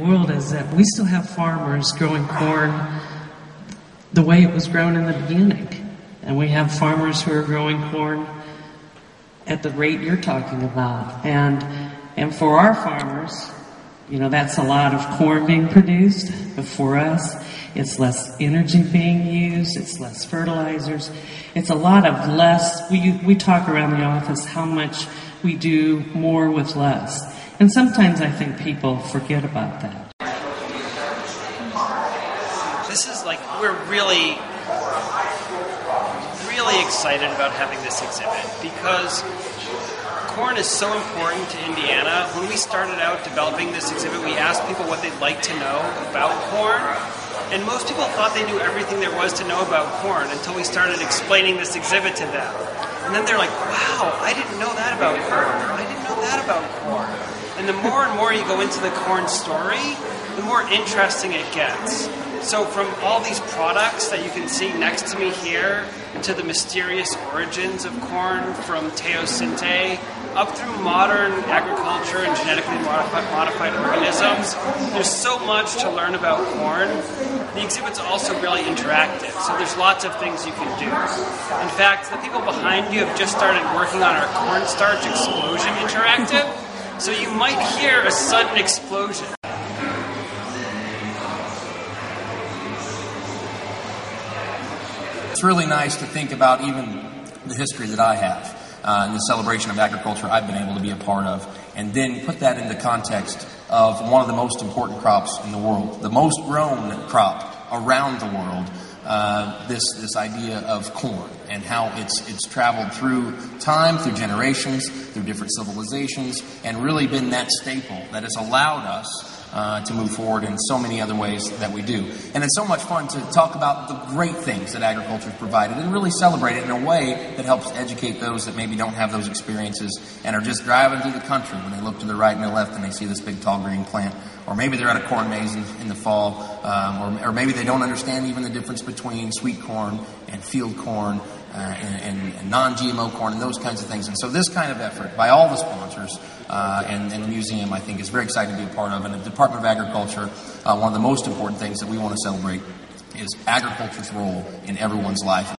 world is that we still have farmers growing corn the way it was grown in the beginning. And we have farmers who are growing corn at the rate you're talking about. And for our farmers, that's a lot of corn being produced. But for us, it's less energy being used, it's less fertilizers, it's a lot of less. We talk around the office how much we do more with less. And sometimes I think people forget about that. This is we're really excited about having this exhibit because corn is so important to Indiana. When we started out developing this exhibit, we asked people what they'd like to know about corn. And most people thought they knew everything there was to know about corn until we started explaining this exhibit to them. And then they're like, wow, I didn't know that about corn. I didn't know that about corn. And the more and more you go into the corn story, the more interesting it gets. So from all these products that you can see next to me here, to the mysterious origins of corn from teosinte, up through modern agriculture and genetically modified organisms, there's so much to learn about corn. The exhibit's also really interactive, so there's lots of things you can do. In fact, the people behind you have just started working on our cornstarch explosion interactive, so you might hear a sudden explosion. It's really nice to think about even the history that I have and the celebration of agriculture I've been able to be a part of, and then put that in the context of one of the most important crops in the world, the most grown crop around the world, this idea of corn and how it's traveled through time, through generations, through different civilizations, and really been that staple that has allowed us to move forward in so many other ways that we do. And it's so much fun to talk about the great things that agriculture has provided and really celebrate it in a way that helps educate those that maybe don't have those experiences and are just driving through the country when they look to the right and the left and they see this big tall green plant. Or maybe they're at a corn maze in the fall, or maybe they don't understand even the difference between sweet corn and field corn and non-GMO corn and those kinds of things. And so this kind of effort by all the sponsors and the museum, I think, is very exciting to be a part of. And the Department of Agriculture, one of the most important things that we want to celebrate is agriculture's role in everyone's life.